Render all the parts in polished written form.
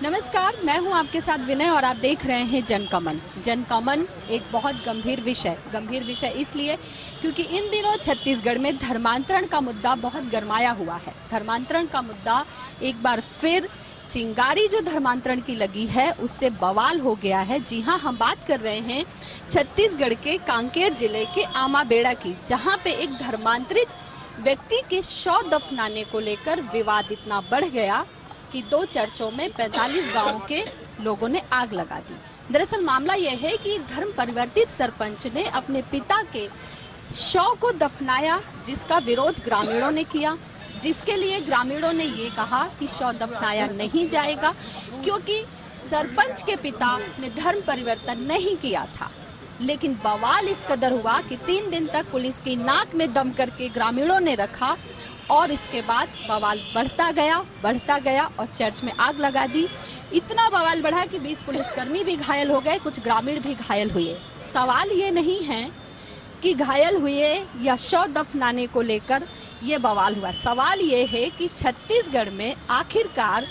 नमस्कार, मैं हूं आपके साथ विनय और आप देख रहे हैं जनकमन। जनकमन एक बहुत गंभीर विषय इसलिए क्योंकि इन दिनों छत्तीसगढ़ में धर्मांतरण का मुद्दा बहुत गरमाया हुआ है। धर्मांतरण का मुद्दा एक बार फिर चिंगारी जो धर्मांतरण की लगी है उससे बवाल हो गया है। जी हां, हम बात कर रहे हैं छत्तीसगढ़ के कांकेर जिले के आमाबेड़ा की, जहां पे एक धर्मांतरित व्यक्ति के शव दफनाने को लेकर विवाद इतना बढ़ गया कि 2 चर्चों में 45 गांवों के लोगों ने आग लगा दी। दरअसल मामला यह है कि एक धर्म परिवर्तित सरपंच ने अपने पिता के शव को दफनाया, जिसका विरोध ग्रामीणों ने किया, जिसके लिए ग्रामीणों ने ये कहा कि शव दफनाया नहीं जाएगा क्योंकि सरपंच के पिता ने धर्म परिवर्तन नहीं किया था। लेकिन बवाल इस कदर हुआ कि 3 दिन तक पुलिस की नाक में दम करके ग्रामीणों ने रखा और इसके बाद बवाल बढ़ता गया और चर्च में आग लगा दी। इतना बवाल बढ़ा कि 20 पुलिसकर्मी भी घायल हो गए, कुछ ग्रामीण भी घायल हुए। सवाल ये नहीं है कि घायल हुए या शव दफनाने को लेकर ये बवाल हुआ, सवाल ये है कि छत्तीसगढ़ में आखिरकार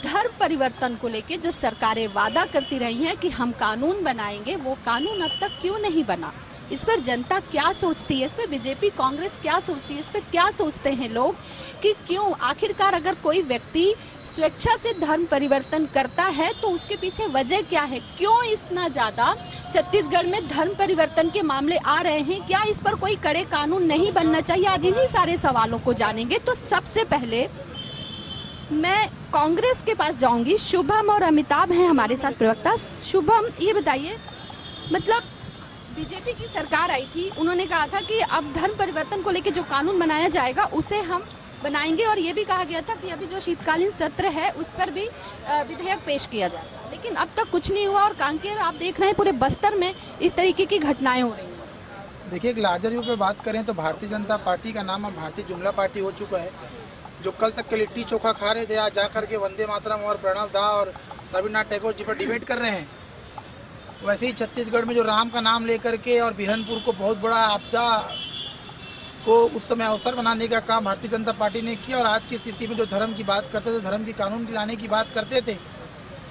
धर्म परिवर्तन को लेकर जो सरकारें वादा करती रही हैं कि हम कानून बनाएंगे, वो कानून अब तक क्यों नहीं बना? इस पर जनता क्या सोचती है, इस पर बीजेपी कांग्रेस क्या सोचती है, इस पर क्या सोचते हैं लोग कि क्यों आखिरकार अगर कोई व्यक्ति स्वेच्छा से धर्म परिवर्तन करता है तो उसके पीछे वजह क्या है? क्यों इतना ज्यादा छत्तीसगढ़ में धर्म परिवर्तन के मामले आ रहे हैं? क्या इस पर कोई कड़े कानून नहीं बनना चाहिए? आज इन्हीं सारे सवालों को जानेंगे। तो सबसे पहले मैं कांग्रेस के पास जाऊंगी। शुभम और अमिताभ हैं हमारे साथ प्रवक्ता। शुभम, ये बताइए, मतलब बीजेपी की सरकार आई थी, उन्होंने कहा था कि अब धर्म परिवर्तन को लेकर जो कानून बनाया जाएगा उसे हम बनाएंगे और ये भी कहा गया था कि अभी जो शीतकालीन सत्र है उस पर भी विधेयक पेश किया जाएगा, लेकिन अब तक कुछ नहीं हुआ। और कांकेर आप देख रहे हैं, पूरे बस्तर में इस तरीके की घटनाएं हो रही हैं। देखिए, एक लार्जर व्यू पे बात करें तो भारतीय जनता पार्टी का नाम अब भारतीय जुमला पार्टी हो चुका है। जो कल तक के लिट्टी चोखा खा रहे थे, आज जा करके वंदे मातरम और प्रणव दा और रविन्द्रनाथ टैगोर जी पर डिबेट कर रहे हैं। वैसे ही छत्तीसगढ़ में जो राम का नाम लेकर के और बिरहनपुर को बहुत बड़ा आपदा को उस समय अवसर बनाने का काम भारतीय जनता पार्टी ने किया, और आज की स्थिति में जो धर्म की बात करते थे, धर्म की कानून की लाने की बात करते थे,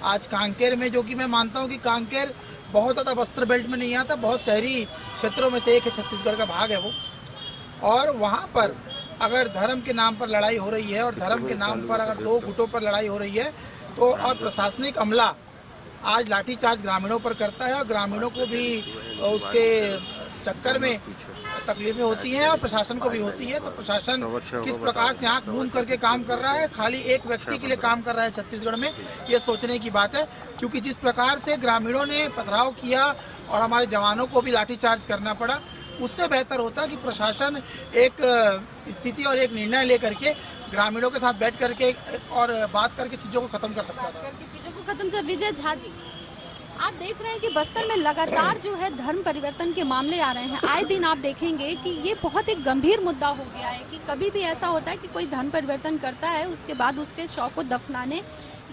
आज कांकेर में, जो कि मैं मानता हूं कि कांकेर बहुत ज़्यादा बस्तर बेल्ट में नहीं आता, बहुत शहरी क्षेत्रों में से एक है, छत्तीसगढ़ का भाग है वो, और वहाँ पर अगर धर्म के नाम पर लड़ाई हो रही है और धर्म के नाम पर अगर 2 गुटों पर लड़ाई हो रही है तो और प्रशासनिक अमला आज लाठीचार्ज ग्रामीणों पर करता है और ग्रामीणों को भी उसके चक्कर में तकलीफें होती हैं और प्रशासन को भी होती है। तो प्रशासन किस प्रकार से आंख मूंद करके काम कर रहा है, खाली एक व्यक्ति के लिए काम कर रहा है छत्तीसगढ़ में, ये सोचने की बात है। क्योंकि जिस प्रकार से ग्रामीणों ने पथराव किया और हमारे जवानों को भी लाठीचार्ज करना पड़ा, उससे बेहतर होता कि प्रशासन एक स्थिति और एक निर्णय लेकर के ग्रामीणों के साथ बैठ करके और बात करके चीज़ों को खत्म कर सकता था। विजय झा जी, आप देख रहे हैं कि बस्तर में लगातार जो है धर्म परिवर्तन के मामले आ रहे हैं। आए दिन आप देखेंगे कि ये बहुत एक गंभीर मुद्दा हो गया है कि कभी भी ऐसा होता है कि कोई धर्म परिवर्तन करता है, उसके बाद उसके शव को दफनाने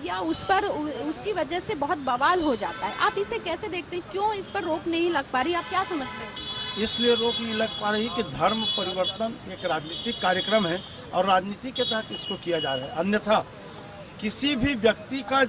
या उस पर उसकी वजह से बहुत बवाल हो जाता है। आप इसे कैसे देखते हैं? क्यों इस पर रोक नहीं लग पा रही? आप क्या समझते हैं? इसलिए रोक नहीं लग पा रही कि धर्म परिवर्तन एक राजनीतिक कार्यक्रम है और राजनीति के तहत इसको किया जा रहा है। अन्यथा किसी भी व्यक्ति का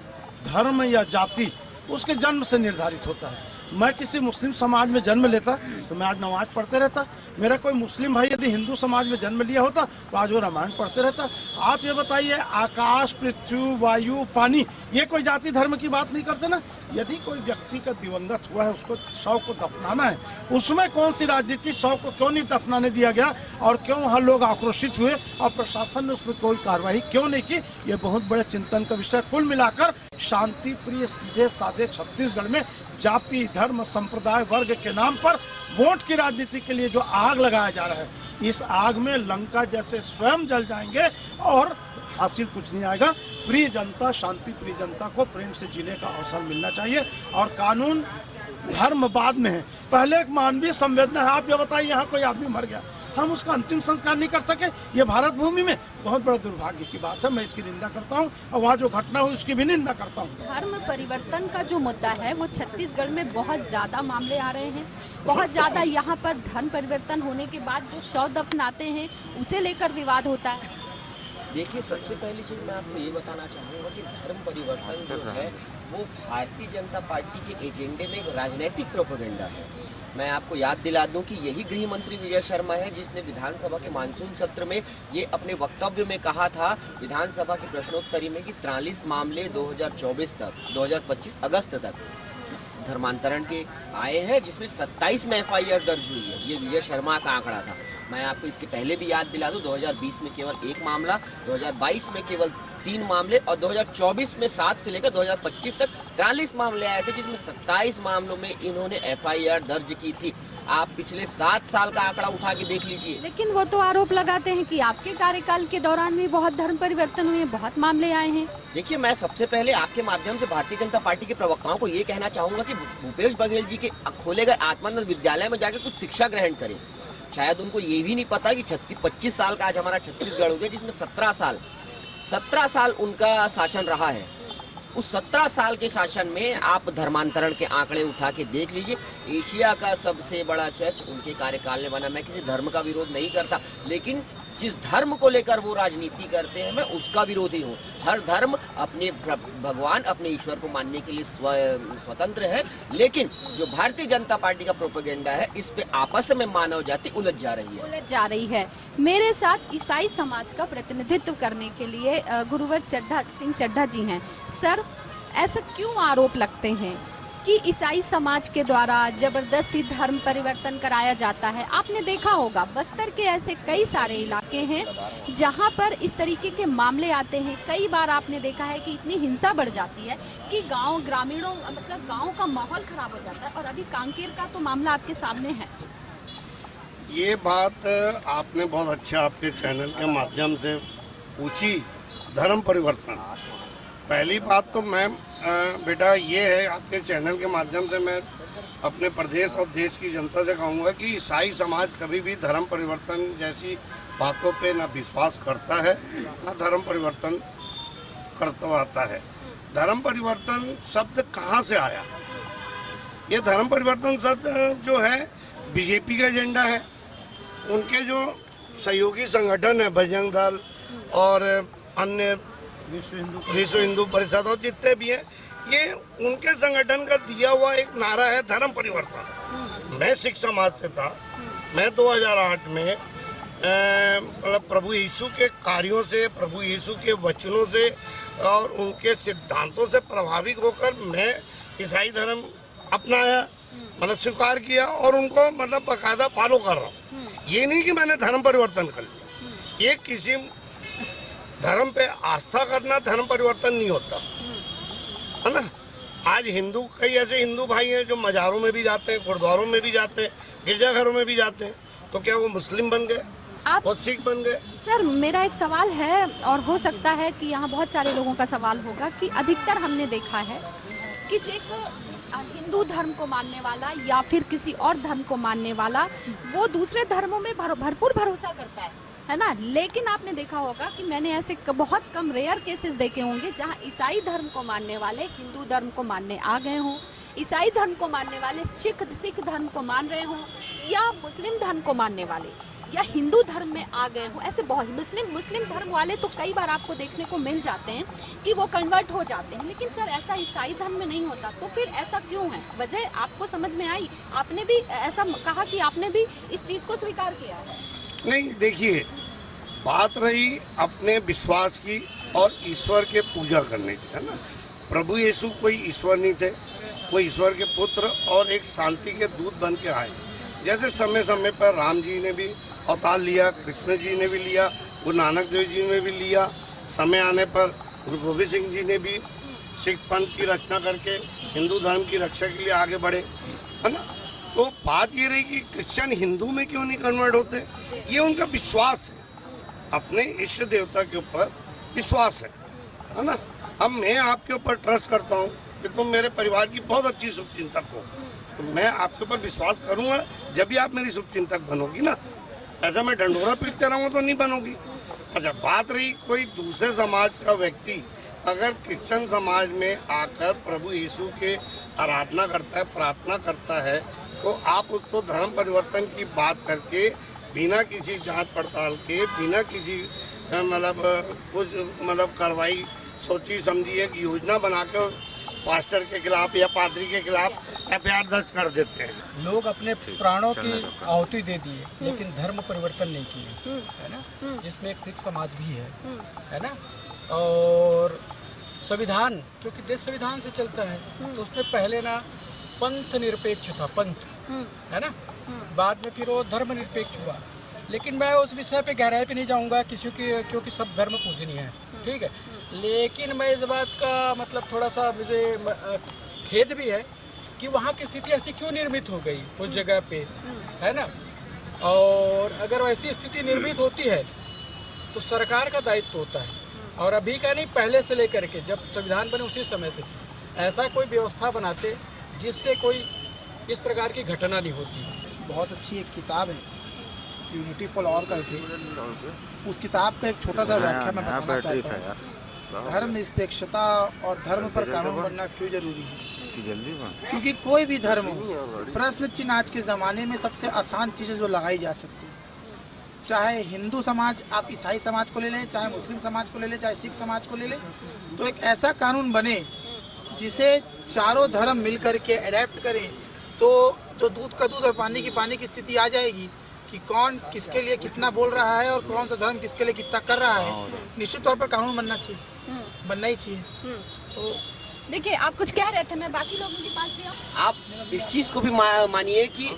धर्म या जाति उसके जन्म से निर्धारित होता है। मैं किसी मुस्लिम समाज में जन्म लेता तो मैं आज नमाज पढ़ते रहता। मेरा कोई मुस्लिम भाई यदि हिंदू समाज में जन्म लिया होता तो आज वो रामायण पढ़ते रहता। आप ये बताइए, आकाश, पृथ्वी, वायु, पानी, ये कोई जाति धर्म की बात नहीं करते ना। यदि कोई व्यक्ति का दिवंगत हुआ है, उसको शव को दफनाना है, उसमें कौन सी राजनीति? शव को क्यों नहीं दफनाने दिया गया और क्यों वहाँ लोग आक्रोशित हुए और प्रशासन ने उसमें कोई कार्रवाई क्यों नहीं की? ये बहुत बड़े चिंतन का विषय। कुल मिलाकर शांति प्रिय, सीधे साधे छत्तीसगढ़ में जाति, धर्म, संप्रदाय, वर्ग के नाम पर वोट की राजनीति के लिए जो आग लगाया जा रहा है, इस आग में लंका जैसे स्वयं जल जाएंगे और हासिल कुछ नहीं आएगा। प्रिय जनता, शांति प्रिय जनता को प्रेम से जीने का अवसर मिलना चाहिए और कानून धर्म बाद में है, पहले एक मानवीय संवेदना है। आप ये बताइए, यहाँ कोई आदमी मर गया, हम उसका अंतिम संस्कार नहीं कर सके, ये भारत भूमि में बहुत बड़ा दुर्भाग्य की बात है। मैं इसकी निंदा करता हूँ और वहाँ जो घटना हुई उसकी भी निंदा करता हूँ। धर्म परिवर्तन का जो मुद्दा है वो छत्तीसगढ़ में बहुत ज्यादा मामले आ रहे हैं, बहुत ज्यादा यहाँ पर धर्म परिवर्तन होने के बाद जो शव दफनाते हैं उसे लेकर विवाद होता है। देखिए, सबसे पहली चीज़ मैं आपको ये बताना चाहूँगा कि धर्म परिवर्तन जो है वो भारतीय जनता पार्टी के एजेंडे में एक राजनीतिक प्रोपेगेंडा है। मैं आपको याद दिला दूं कि यही गृह मंत्री विजय शर्मा है जिसने विधानसभा के मानसून सत्र में ये अपने वक्तव्य में कहा था, विधानसभा की प्रश्नोत्तरी में, कि 43 मामले 2025 अगस्त तक धर्मांतरण के आए हैं, जिसमें 27 में FIR दर्ज हुई है। ये विजय शर्मा का आंकड़ा था। मैं आपको इसके पहले भी याद दिला दूं, 2020 में केवल 1 मामला, 2022 में केवल 3 मामले और 2024 में 7 से लेकर 2025 तक 43 मामले आए थे, जिसमें 27 मामलों में इन्होंने FIR दर्ज की थी। आप पिछले 7 साल का आंकड़ा उठा के देख लीजिए। लेकिन वो तो आरोप लगाते हैं कि आपके कार्यकाल के दौरान भी बहुत धर्म परिवर्तन हुए, बहुत मामले आए हैं। देखिए, मैं सबसे पहले आपके माध्यम से भारतीय जनता पार्टी के प्रवक्ताओं को ये कहना चाहूंगा कि भूपेश बघेल जी के खोले गए आत्मानंद विद्यालय में जाके कुछ शिक्षा ग्रहण करें। शायद उनको ये भी नहीं पता कि 25 साल का आज हमारा छत्तीसगढ़ हो गया, जिसमें 17 साल उनका शासन रहा है। उस 17 साल के शासन में आप धर्मांतरण के आंकड़े उठा के देख लीजिए। एशिया का सबसे बड़ा चर्च उनके कार्यकाल में बना। मैं किसी धर्म का विरोध नहीं करता, लेकिन जिस धर्म को लेकर वो राजनीति करते हैं मैं उसका विरोधी हूँ। हर धर्म अपने भगवान, अपने ईश्वर को मानने के लिए स्वतंत्र है, लेकिन जो भारतीय जनता पार्टी का प्रोपेगेंडा है, इस पे आपस में मानव जाति उलझ जा रही है। मेरे साथ ईसाई समाज का प्रतिनिधित्व करने के लिए गुरुवर सिंह चड्ढा जी हैं। सर, ऐसा क्यों आरोप लगते हैं कि ईसाई समाज के द्वारा जबरदस्ती धर्म परिवर्तन कराया जाता है? आपने देखा होगा बस्तर के ऐसे कई सारे इलाके हैं जहां पर इस तरीके के मामले आते हैं। कई बार आपने देखा है कि इतनी हिंसा बढ़ जाती है कि ग्रामीणों मतलब गांव का माहौल खराब हो जाता है। और अभी कांकेर का तो मामला आपके सामने है। ये बात आपने बहुत अच्छा आपके चैनल के माध्यम से पूछी। धर्म परिवर्तन, पहली बात तो मैम बेटा ये है, आपके चैनल के माध्यम से मैं अपने प्रदेश और देश की जनता से कहूँगा कि ईसाई समाज कभी भी धर्म परिवर्तन जैसी बातों पे ना विश्वास करता है, ना धर्म परिवर्तन करता है। धर्म परिवर्तन शब्द कहाँ से आया? ये धर्म परिवर्तन शब्द जो है बीजेपी का एजेंडा है। उनके जो सहयोगी संगठन है, बजरंग दल और अन्य विश्व हिंदू परिषद और जितने भी हैं, ये उनके संगठन का दिया हुआ एक नारा है धर्म परिवर्तन। मैं सिख समाज से था। मैं 2008 में मतलब प्रभु यीशु के कार्यों से, प्रभु यीशु के वचनों से और उनके सिद्धांतों से प्रभावित होकर मैं ईसाई धर्म अपनाया, मतलब स्वीकार किया और उनको मतलब बाकायदा फॉलो कर रहा हूँ। ये नहीं कि मैंने धर्म परिवर्तन कर लिया। ये किसी धर्म पे आस्था करना धर्म परिवर्तन नहीं होता है ना। आज हिंदू, कई ऐसे हिंदू भाई हैं जो मज़ारों में भी जाते हैं, गुरुद्वारों में भी जाते हैं, गिरजाघरों में भी जाते हैं, तो क्या वो मुस्लिम बन गए? आप वो सिख बन गए? सर, मेरा एक सवाल है और हो सकता है कि यहाँ बहुत सारे लोगों का सवाल होगा कि अधिकतर हमने देखा है कि एक हिंदू धर्म को मानने वाला या फिर किसी और धर्म को मानने वाला वो दूसरे धर्मों में भरपूर भरोसा करता है ना। लेकिन आपने देखा होगा कि मैंने ऐसे बहुत कम रेयर केसेस देखे होंगे जहां ईसाई धर्म को मानने वाले हिंदू धर्म को मानने आ गए हों, ईसाई धर्म को मानने वाले सिख धर्म को मान रहे हों, या मुस्लिम धर्म को मानने वाले या हिंदू धर्म में आ गए हों। ऐसे बहुत मुस्लिम धर्म वाले तो कई बार आपको देखने को मिल जाते हैं कि वो कन्वर्ट हो जाते हैं, लेकिन सर ऐसा ईसाई धर्म में नहीं होता। तो फिर ऐसा क्यों है? वजह आपको समझ में आई? आपने भी ऐसा कहा कि आपने भी इस चीज़ को स्वीकार किया है। नहीं, देखिए, बात रही अपने विश्वास की और ईश्वर के पूजा करने की, है ना। प्रभु यीशु कोई ईश्वर नहीं थे, वो ईश्वर के पुत्र और एक शांति के दूत बन के आए। जैसे समय समय पर राम जी ने भी अवतार लिया, कृष्ण जी ने भी लिया, गुरु नानक देव जी ने भी लिया, समय आने पर गुरु गोविंद सिंह जी ने भी सिख पंथ की रचना करके हिंदू धर्म की रक्षा के लिए आगे बढ़े, है ना। तो बात ये रही कि क्रिश्चियन हिंदू में क्यों नहीं कन्वर्ट होते? ये उनका विश्वास है, अपने इष्ट देवता के ऊपर विश्वास है ना। अब मैं आपके ऊपर ट्रस्ट करता हूँ कि तुम मेरे परिवार की बहुत अच्छी शुभचिंतक हो, तो मैं आपके ऊपर विश्वास करूँगा जब भी आप मेरी शुभचिंतक बनोगी ना। ऐसा मैं डंडोरा पीटते रहूँगा तो नहीं बनोगी। अच्छा, बात रही कोई दूसरे समाज का व्यक्ति अगर क्रिश्चियन समाज में आकर प्रभु यीशु के आराधना करता है, प्रार्थना करता है, तो आप उसको धर्म परिवर्तन की बात करके बिना किसी जांच पड़ताल के, बिना किसी कुछ कार्रवाई सोची समझी एक योजना बनाकर पास्टर के खिलाफ या पादरी के खिलाफ एफआईआर दर्ज कर देते हैं। लोग अपने प्राणों की आहुति दे दिए लेकिन धर्म परिवर्तन नहीं किए, है ना, जिसमें एक सिख समाज भी है ना। और संविधान, क्योंकि देश संविधान से चलता है, तो उसमें पहले ना पंथ निरपेक्ष था, पंथ, है ना, बाद में फिर वो धर्म निरपेक्ष हुआ। लेकिन मैं उस विषय पे गहराई पे नहीं जाऊंगा किसी की, क्योंकि सब धर्म पूजनीय है, ठीक है। लेकिन मैं इस बात का मतलब थोड़ा सा मुझे खेद भी है कि वहाँ की स्थिति ऐसी क्यों निर्मित हो गई उस जगह पे, है ना। और अगर वैसी स्थिति निर्मित होती है तो सरकार का दायित्व होता है, और अभी का नहीं, पहले से लेकर के जब संविधान बने उसी समय से ऐसा कोई व्यवस्था बनाते जिससे कोई इस प्रकार की घटना नहीं होती। बहुत अच्छी एक किताब है यूनिटी फॉर ऑल करके, उस किताब का एक छोटा सा व्याख्या मैं बताना चाहता हूँ। धर्म निरपेक्षता और धर्म पर कानून बनना क्यों जरूरी है? क्योंकि कोई भी धर्म हो, प्रश्न चिन्ह आज के ज़माने में सबसे आसान चीज़ें जो लगाई जा सकती है, चाहे हिंदू समाज, आप ईसाई समाज को ले लें, चाहे मुस्लिम समाज को ले लें, चाहे सिख समाज को ले लें, तो एक ऐसा कानून बने जिसे चारों धर्म मिल कर के अडेप्ट करें, तो जो दूध का दूध और पानी की स्थिति आ जाएगी कि कौन किसके लिए कितना बोल रहा है और कौन सा धर्म किसके लिए कितना कर रहा है। निश्चित तौर पर कानून बनना चाहिए, बनना ही चाहिए। तो देखिए, आप कुछ कह रहे थे, मैं बाकी लोगों के पास भी आऊं। आप इस चीज को भी मानिए कि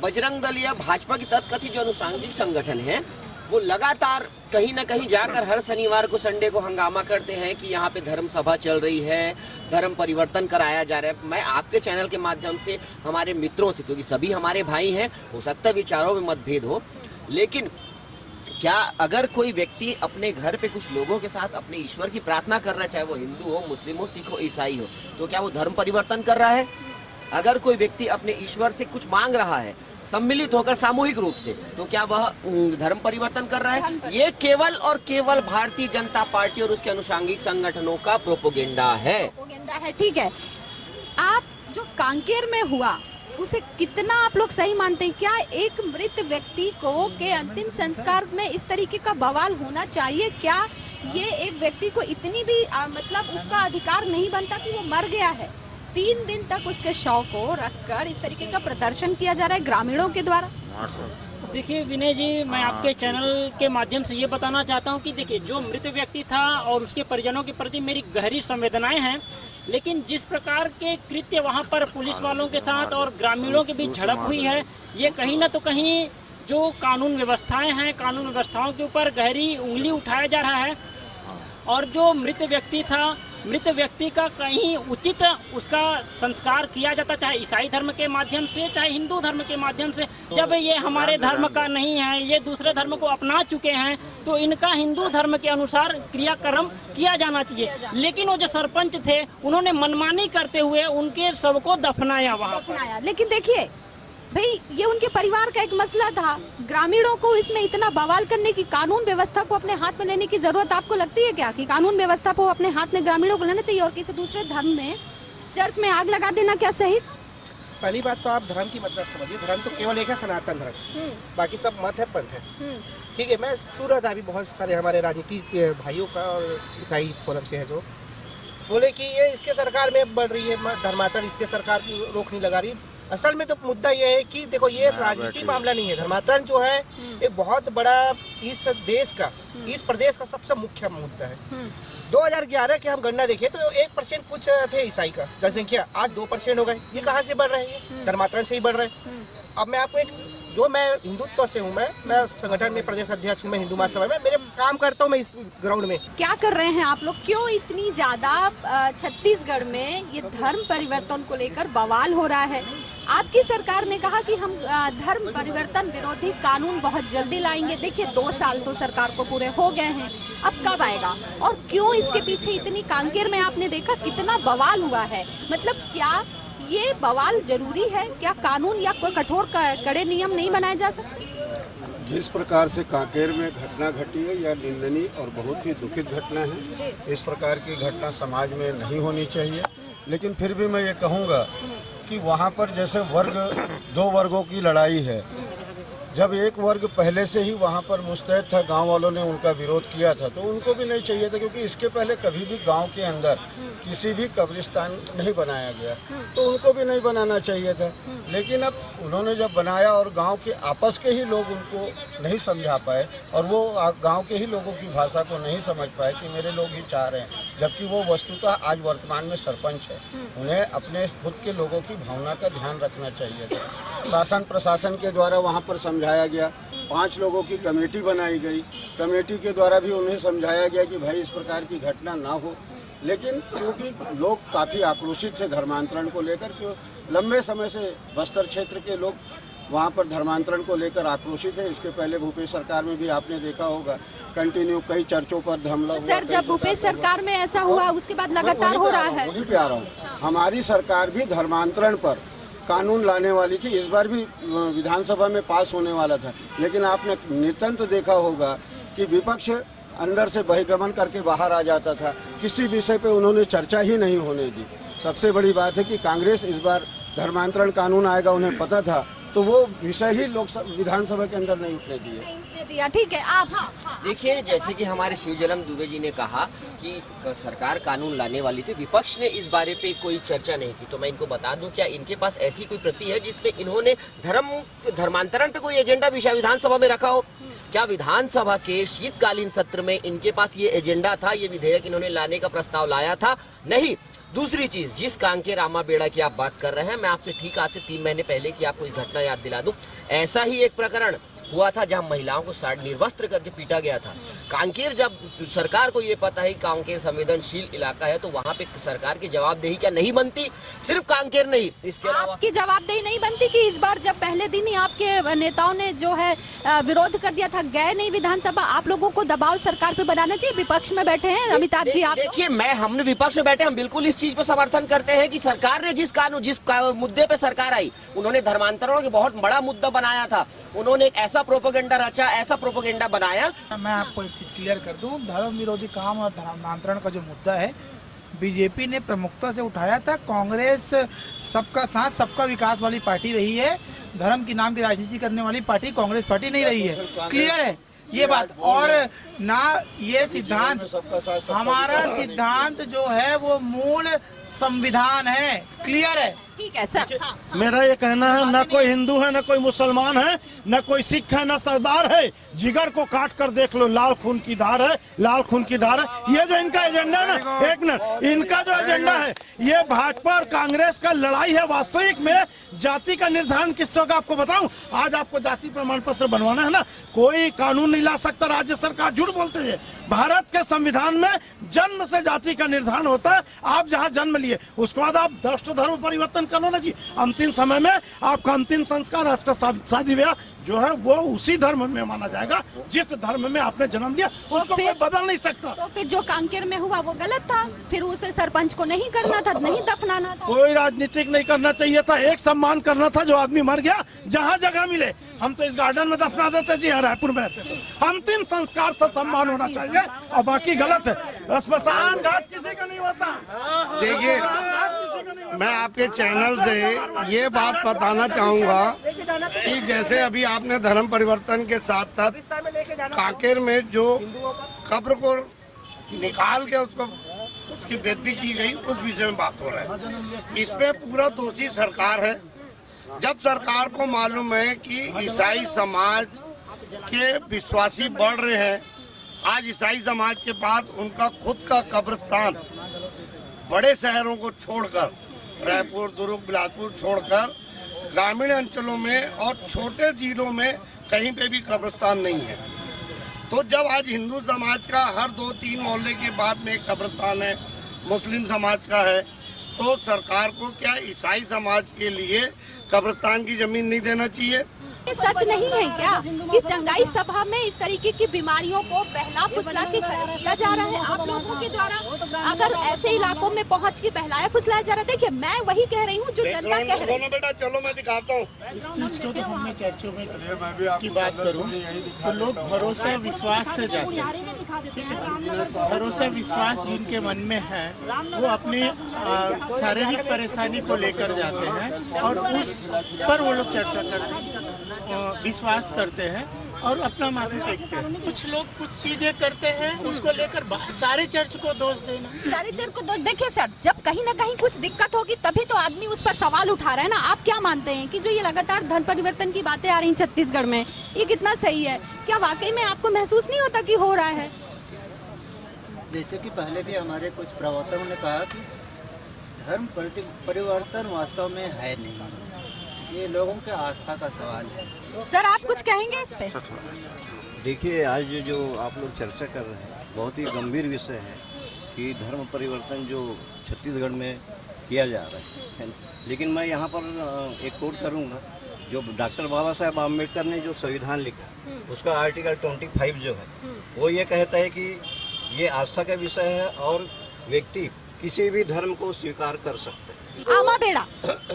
बजरंग दल या भाजपा की तथाकथित जो अनुसांगिक संगठन है, वो लगातार कहीं न कहीं जाकर हर शनिवार को, संडे को हंगामा करते हैं कि यहाँ पे धर्म सभा चल रही है, धर्म परिवर्तन कराया जा रहा है। मैं आपके चैनल के माध्यम से हमारे मित्रों से, क्योंकि सभी हमारे भाई हैं, हो सकता है विचारों में मतभेद हो, लेकिन क्या अगर कोई व्यक्ति अपने घर पे कुछ लोगों के साथ अपने ईश्वर की प्रार्थना कर रहा है, चाहे वो हिंदू हो, मुस्लिम हो, सिख हो, ईसाई हो, तो क्या वो धर्म परिवर्तन कर रहा है? अगर कोई व्यक्ति अपने ईश्वर से कुछ मांग रहा है सम्मिलित होकर सामूहिक रूप से, तो क्या वह धर्म परिवर्तन कर रहा है? ये केवल और केवल भारतीय जनता पार्टी और उसके अनुषांगिक संगठनों का प्रोपोगेंडा है। ठीक है, आप जो कांकेर में हुआ उसे कितना आप लोग सही मानते हैं? क्या एक मृत व्यक्ति को के अंतिम संस्कार में इस तरीके का बवाल होना चाहिए? क्या ये एक व्यक्ति को इतनी भी मतलब उसका अधिकार नहीं बनता कि वो मर गया है? 3 दिन तक उसके शव को रखकर इस तरीके का प्रदर्शन किया जा रहा है ग्रामीणों के द्वारा। देखिए विनय जी, मैं आपके चैनल के माध्यम से ये बताना चाहता हूँ कि देखिए, जो मृत व्यक्ति था और उसके परिजनों के प्रति मेरी गहरी संवेदनाएं हैं, लेकिन जिस प्रकार के कृत्य वहाँ पर पुलिस वालों के साथ और ग्रामीणों के बीच झड़प हुई है, ये कहीं ना तो कहीं जो कानून व्यवस्थाएं हैं, कानून व्यवस्थाओं के ऊपर गहरी उंगली उठाया जा रहा है। और जो मृत व्यक्ति था, मृत व्यक्ति का कहीं उचित उसका संस्कार किया जाता, चाहे ईसाई धर्म के माध्यम से, चाहे हिंदू धर्म के माध्यम से। जब ये हमारे धर्म का नहीं है, ये दूसरे धर्म को अपना चुके हैं, तो इनका हिंदू धर्म के अनुसार क्रियाक्रम किया जाना चाहिए। लेकिन वो जो सरपंच थे, उन्होंने मनमानी करते हुए उनके शव को दफनाया वहाँ पर। लेकिन देखिए भाई, ये उनके परिवार का एक मसला था। ग्रामीणों को इसमें इतना बवाल करने की, कानून व्यवस्था को अपने हाथ में लेने की जरूरत आपको लगती है क्या? कि कानून व्यवस्था को अपने हाथ में ग्रामीणों को लेना चाहिए और किसी दूसरे धर्म में, चर्च में आग लगा देना क्या सही? पहली बात तो आप धर्म की मतलब समझिए, धर्म तो केवल एक है, सनातन धर्म, बाकी सब मत है, पंथ है। ठीक है, मैं सुन रहा था अभी बहुत सारे हमारे राजनीतिक भाइयों का और ईसाई फोरम से है, जो बोले कि ये इसके सरकार में बढ़ रही है धर्माचरण, इसके सरकार रोक नहीं लगा रही। असल में तो मुद्दा ये है कि देखो, ये राजनीतिक मामला नहीं है। धर्माचरण जो है एक बहुत बड़ा इस देश का, इस प्रदेश का सबसे मुख्य मुद्दा है। 2011 के हम गणना देखें तो 1% कुछ थे ईसाई का जनसंख्या, आज 2% हो गए। ये कहाँ से बढ़ रहे हैं? धर्माचरण से ही बढ़ रहे हैं। अब मैं आपको जो मैं हिंदुत्व से हूँ, मैं संगठन में प्रदेश अध्यक्ष हूँ, मैं हिंदू महासभा में मेरे काम करता हूँ। मैं इस ग्राउंड में क्या कर रहे हैं आप लोग? क्यों इतनी ज्यादा छत्तीसगढ़ में ये धर्म परिवर्तन को लेकर बवाल हो रहा है? आपकी सरकार ने कहा कि हम धर्म परिवर्तन विरोधी कानून बहुत जल्दी लाएंगे। देखिए, 2 साल तो सरकार को पूरे हो गए हैं, अब कब आएगा? और क्यों इसके पीछे इतनी, कांकेर में आपने देखा कितना बवाल हुआ है। मतलब क्या ये बवाल जरूरी है? क्या कानून या कोई कठोर कड़े नियम नहीं बनाए जा सकते? जिस प्रकार से कांकेर में घटना घटी है, यह निंदनीय और बहुत ही दुखित घटना है। इस प्रकार की घटना समाज में नहीं होनी चाहिए। लेकिन फिर भी मैं ये कहूँगा कि वहाँ पर जैसे 2 वर्गों की लड़ाई है, जब एक वर्ग पहले से ही वहाँ पर मुस्तैद था, गांव वालों ने उनका विरोध किया था, तो उनको भी नहीं चाहिए था, क्योंकि इसके पहले कभी भी गांव के अंदर किसी भी कब्रिस्तान नहीं बनाया गया, तो उनको भी नहीं बनाना चाहिए था। लेकिन अब उन्होंने जब बनाया और गांव के आपस के ही लोग उनको नहीं समझा पाए और वो गांव के ही लोगों की भाषा को नहीं समझ पाए कि मेरे लोग ही चाह रहे हैं, जबकि वो वस्तुतः आज वर्तमान में सरपंच है। उन्हें अपने खुद के लोगों की भावना का ध्यान रखना चाहिए था। शासन प्रशासन के द्वारा वहाँ पर समझाया गया, 5 लोगों की कमेटी बनाई गई, कमेटी के द्वारा भी उन्हें समझाया गया कि भाई इस प्रकार की घटना ना हो। लेकिन क्योंकि लोग काफ़ी आक्रोशित थे धर्मांतरण को लेकर, क्यों लंबे समय से बस्तर क्षेत्र के लोग वहाँ पर धर्मांतरण को लेकर आक्रोशित है। इसके पहले भूपेश सरकार में भी आपने देखा होगा, कंटिन्यू कई चर्चों पर हमला हुआ। सर, जब भूपेश सरकार में ऐसा हुआ, उसके बाद लगातार हो रहा है। वहीं पे आ रहा हूँ, हमारी सरकार भी धर्मांतरण पर कानून लाने वाली थी, इस बार भी विधानसभा में पास होने वाला था। लेकिन आपने नितंत देखा होगा कि विपक्ष अंदर से बहिर्गमन करके बाहर आ जाता था, किसी विषय पे उन्होंने चर्चा ही नहीं होने दी। सबसे बड़ी बात है कि कांग्रेस इस बार धर्मांतरण कानून आएगा, उन्हें पता था, तो वो विषय ही विधानसभा के अंदर नहीं उठने दिए। ठीक है, आप देखिए, जैसे कि हमारे शिवजलम दुबे जी ने कहा कि सरकार कानून लाने वाली थी, विपक्ष ने इस बारे पे कोई चर्चा नहीं की। तो मैं इनको बता दूं, क्या इनके पास ऐसी कोई प्रति है जिसपे इन्होंने धर्मांतरण पे कोई एजेंडा विधानसभा में रखा हो? क्या विधानसभा के शीतकालीन सत्र में इनके पास ये एजेंडा था, ये विधेयक इन्होंने लाने का प्रस्ताव लाया था? नहीं। दूसरी चीज, जिस कांकेर रामा बेड़ा की आप बात कर रहे हैं, मैं आपसे ठीक आज से 3 महीने पहले की आपको एक घटना याद दिला दूं। ऐसा ही एक प्रकरण हुआ था जहां महिलाओं को निर्वस्त्र करके पीटा गया था। कांकेर, जब सरकार को ये पता है कांकेर संवेदनशील इलाका है, तो वहां पे सरकार की जवाबदेही क्या नहीं बनती? सिर्फ कांकेर नहीं, इसके अलावा आपकी जवाबदेही नहीं बनती कि इस बार जब पहले दिन ही आपके नेताओं ने जो है विरोध कर दिया था, गए नहीं विधानसभा, आप लोगों को दबाव सरकार पे बनाना चाहिए? विपक्ष में बैठे हैं अमिताभ जी आप। देखिए, हमने विपक्ष में बैठे, हम बिल्कुल इस चीज पर समर्थन करते हैं कि सरकार ने जिस मुद्दे पे सरकार आई, उन्होंने धर्मांतरण के बहुत बड़ा मुद्दा बनाया था। उन्होंने एक ऐसा प्रोपेगेंडा रचा, ऐसा प्रोपेगेंडा बनाया। मैं आपको एक चीज क्लियर कर दूं, धर्म विरोधी काम और धर्मांतरण का जो मुद्दा है, बीजेपी ने प्रमुखता से उठाया था। कांग्रेस सबका साथ सबका विकास वाली पार्टी रही है, धर्म की नाम की राजनीति करने वाली पार्टी कांग्रेस पार्टी नहीं रही है। क्लियर है ये बात। और ना ये सिद्धांत, हमारा सिद्धांत जो है वो मूल संविधान है। क्लियर है? ठीक है सर। मेरा ये कहना है, न कोई हिंदू है, न कोई मुसलमान है, न कोई सिख है, न सरदार है। जिगर को काट कर देख लो, लाल खून की धार है, लाल खून की धार है। ये जो इनका एजेंडा है ना, एक मिनट, इनका जो एजेंडा है, ये भाजपा और कांग्रेस का लड़ाई है। वास्तविक में जाति का निर्धारण किस होगा आपको बताऊं? आज आपको जाति प्रमाण पत्र बनवाना है ना, कोई कानून नहीं ला सकता। राज्य सरकार झूठ बोलते हैं। भारत के संविधान में जन्म से जाति का निर्धारण होता है। आप जहाँ जन्म लिए, उसके बाद आप धर्म परिवर्तन करो ना जी। अंतिम समय में आपका अंतिम संस्कार, राष्ट्र शादी ब्याह जो है वो उसी धर्म में माना जाएगा जिस धर्म में आपने जन्म लिया, उसको कोई बदल नहीं सकता। तो फिर जो कांकेर में हुआ वो गलत था, फिर उसे सरपंच को नहीं करना था, नहीं दफनाना था। कोई राजनीतिक नहीं करना चाहिए था, एक सम्मान करना था। जो आदमी मर गया, जहाँ जगह मिले, हम तो इस गार्डन में दफना देते जी, यहाँ रायपुर में रहते तो अंतिम संस्कार से सम्मान होना चाहिए, और बाकी गलत है। स्मशान घाट किसी का नहीं होता। देखिए, मैं आपके चैनल से ये बात बताना चाहूँगा कि जैसे अभी आपने धर्म परिवर्तन के साथ साथ कांकेर में जो कब्र को निकाल के उसकी बेइज्जती की गई, उस विषय में बात हो रहा है। इसमें पूरा दोषी सरकार है। जब सरकार को मालूम है कि ईसाई समाज के विश्वासी बढ़ रहे हैं, आज ईसाई समाज के बाद उनका खुद का कब्रिस्तान बड़े शहरों को छोड़कर, रायपुर, दुर्ग, बिलासपुर छोड़कर ग्रामीण अंचलों में और छोटे जिलों में कहीं पे भी कब्रिस्तान नहीं है। तो जब आज हिंदू समाज का हर 2-3 मोहल्ले के बाद में एक कब्रिस्तान है, मुस्लिम समाज का है, तो सरकार को क्या ईसाई समाज के लिए कब्रिस्तान की जमीन नहीं देना चाहिए? ये सच नहीं है क्या कि चंगाई सभा में इस तरीके की बीमारियों को बहला फुसला के किया जा रहा है आप लोगों के द्वारा? अगर ऐसे इलाकों में पहुंच के बहलाया फुसलाया जा रहा है, देखिए मैं वही कह रही हूँ जो जनता कह रही है। बेटा चलो मैं दिखाता हूँ इस चीज को। तो हमने चर्चों में की बात करूँ तो लोग भरोसा विश्वास से जाते हैं, ठीक है। भरोसा विश्वास जिनके मन में है वो अपने शारीरिक परेशानी को लेकर जाते हैं और उस पर वो लोग चर्चा कर विश्वास करते हैं और अपना माथा टेकते हैं। कुछ लोग कुछ चीजें करते हैं, उसको लेकर सारे चर्च को दोष देना। सारे चर्च को दोष, देखिए सर, जब कहीं ना कहीं कुछ दिक्कत होगी तभी तो आदमी उस पर सवाल उठा रहा है ना। आप क्या मानते हैं कि जो ये लगातार धर्म परिवर्तन की बातें आ रही हैं छत्तीसगढ़ में, ये कितना सही है? क्या वाकई में आपको महसूस नहीं होता कि हो रहा है? जैसे कि पहले भी हमारे कुछ प्रवक्ताओं ने कहा कि धर्म परिवर्तन वास्तव में है नहीं, ये लोगों के आस्था का सवाल है। सर आप कुछ कहेंगे इस पे? देखिए, आज जो आप लोग चर्चा कर रहे हैं बहुत ही गंभीर विषय है कि धर्म परिवर्तन जो छत्तीसगढ़ में किया जा रहा है ना। लेकिन मैं यहाँ पर एक कोट करूँगा, जो डॉक्टर बाबा साहेब आम्बेडकर ने जो संविधान लिखा, उसका आर्टिकल 25 जो है वो ये कहता है कि ये आस्था का विषय है और व्यक्ति किसी भी धर्म को स्वीकार कर सकते हैं।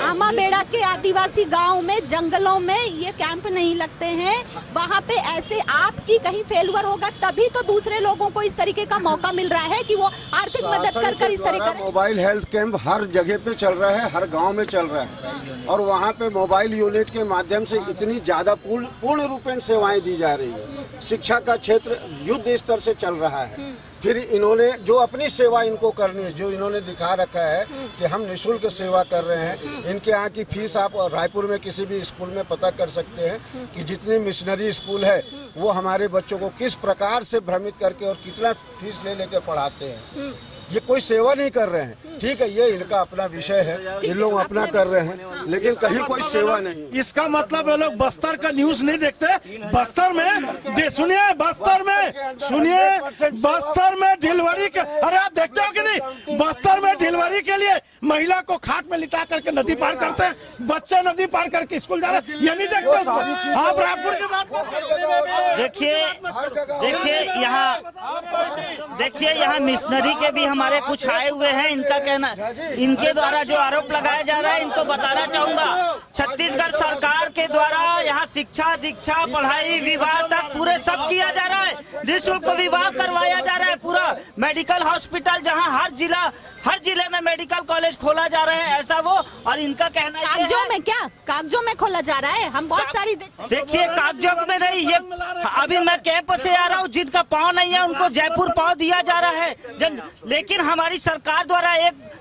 आमा बेड़ा के आदिवासी गांव में, जंगलों में ये कैंप नहीं लगते हैं। वहाँ पे ऐसे आपकी कहीं फेलुअर होगा तभी तो दूसरे लोगों को इस तरीके का मौका मिल रहा है कि वो आर्थिक मदद कर इस तरीके का मोबाइल हेल्थ कैंप हर जगह पे चल रहा है, हर गांव में चल रहा है और वहाँ पे मोबाइल यूनिट के माध्यम से इतनी ज्यादा पूर्ण रूपेण सेवाएं दी जा रही है। शिक्षा का क्षेत्र युद्ध स्तर से चल रहा है। फिर इन्होंने जो अपनी सेवा इनको करनी है, जो इन्होंने दिखा रखा है कि हम निःशुल्क सेवा कर रहे हैं। इनके यहाँ की फीस आप रायपुर में किसी भी स्कूल में पता कर सकते हैं कि जितनी मिशनरी स्कूल है वो हमारे बच्चों को किस प्रकार से भ्रमित करके और कितना फीस ले लेकर पढ़ाते हैं। ये कोई सेवा नहीं कर रहे हैं, ठीक है, ये इनका अपना विषय है, ये लोग अपना कर रहे हैं, लेकिन कहीं कोई सेवा नहीं। इसका मतलब ये लोग बस्तर का न्यूज नहीं देखते। बस्तर में सुनिए, बस्तर में डिलीवरी के, अरे आप देखते हो कि नहीं, बस्तर में डिलीवरी के लिए महिला को खाट में लिटा करके नदी पार करते हैं, बच्चे नदी पार करके स्कूल जा रहे हैं, ये नहीं देखते आप रायपुर की बात। देखिए यहाँ मिशनरी के भी हमारे कुछ आए हुए हैं। इनका कहना, इनके द्वारा जो आरोप लगाया जा रहा है, इनको बताना चाहूंगा, छत्तीसगढ़ सरकार के द्वारा यहाँ शिक्षा, दीक्षा, पढ़ाई, विवाह तक पूरे सब किया जा रहा है। निःशुल्क विवाह करवाया जा रहा है। पूरा मेडिकल हॉस्पिटल, जहाँ हर जिले में मेडिकल कॉलेज खोला जा रहा है, ऐसा वो। और इनका कहना है कागजों में खोला जा रहा है। हम बहुत सारी देखिए कागजों में नहीं, ये अभी मैं कैंप से आ रहा हूँ, जिनका पाँव नहीं है उनको जयपुर पाँव दिया जा रहा है। लेकिन हमारी सरकार द्वारा,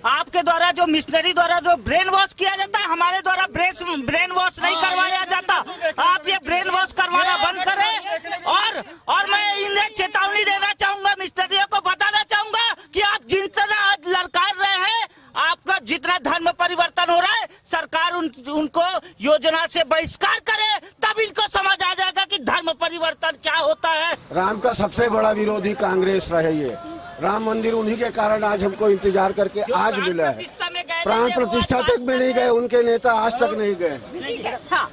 आपके द्वारा जो मिशनरी द्वारा जो ब्रेन वॉश किया जाता है, हमारे द्वारा ब्रेन वॉश नहीं करवाया जाता। आप ये ब्रेन वॉश करवाना बंद करें। और मैं इन्हें चेतावनी देना चाहूंगा, मिशनरियों को बताना चाहूंगा कि आप जितना आज ललकार रहे हैं, आपका जितना धर्म परिवर्तन हो रहा है, सरकार उनको योजना से बहिष्कार करे, तब इनको समझ आ जाएगा कि धर्म परिवर्तन क्या होता है। राम का सबसे बड़ा विरोधी कांग्रेस रही है। राम मंदिर उन्हीं के कारण आज हमको इंतजार करके आज मिला है। प्राण प्रतिष्ठा तक में नहीं गए, उनके नेता आज तक नहीं गए। हाँ।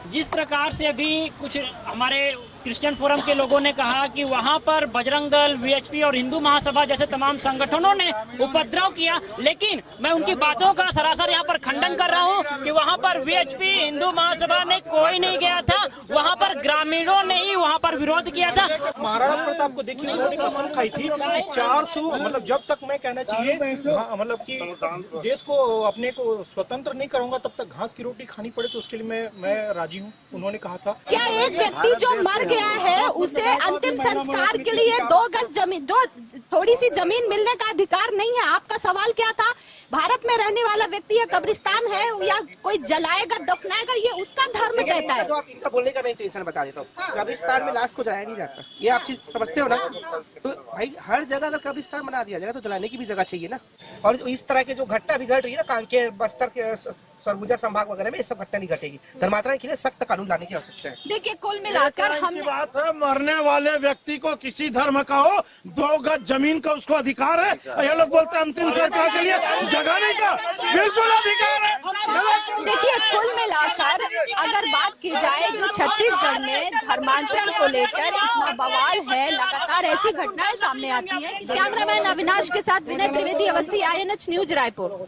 जिस प्रकार से अभी कुछ हमारे क्रिश्चियन फोरम के लोगों ने कहा कि वहां पर बजरंग दल, वीएचपी और हिंदू महासभा जैसे तमाम संगठनों ने उपद्रव किया, लेकिन मैं उनकी बातों का सरासर यहाँ पर खंडन कर रहा हूँ कि वहां पर वीएचपी, हिंदू महासभा ने कोई नहीं गया था, वहां पर ग्रामीणों ने ही वहां पर विरोध किया था। महाराणा प्रताप को देखिए, उन्होंने कसम खाई थी कि 400, मतलब जब तक मैं कहना चाहिए, मतलब कि देश को अपने को स्वतंत्र नहीं करूंगा तब तक घास की रोटी खानी पड़े तो उसके लिए मैं राजी हूँ, उन्होंने कहा था। क्या एक व्यक्ति जो मर गया है उसे अंतिम संस्कार के लिए 2 गज जमीन, थोड़ी सी जमीन मिलने का अधिकार नहीं है? आपका सवाल क्या था? भारत में रहने वाला व्यक्ति या कब्रिस्तान है या कोई जलाएगा, दफनाएगा, ये उसका धर्म कहता है। तो आप इनका बोलने का मैं इंटेंशन बता देता हूँ। कब्रिस्तान में लाश को जलाया नहीं जाता, ये आप चीज समझते हो ना? तो भाई हर जगह अगर कब्रिस्तान बना दिया जाएगा तो जलाने की भी जगह चाहिए ना। और इस तरह के जो घटना भी घट रही है ना, कांकेर, बस्तर के सरगुजा संभाग वगैरह में, ये सब घटना नहीं घटेगी। धर्मांतरण के लिए सख्त कानून लाने की आवश्यकता है। देखिए कुल मिलाकर हम बात है, मरने वाले व्यक्ति को किसी धर्म का हो 2 गज जमीन का उसको अधिकार है। ये लोग बोलते हैं अंतिम संस्कार के लिए जगह नहीं का, बिल्कुल अधिकार है। देखिए कुल मिलाकर अगर बात की जाए जो छत्तीसगढ़ में धर्मांतरण को लेकर इतना बवाल है, लगातार ऐसी घटनाएं सामने आती हैं। कैमरामैन अविनाश के साथ विनय त्रिवेदी, अवस्थी, INH न्यूज, रायपुर।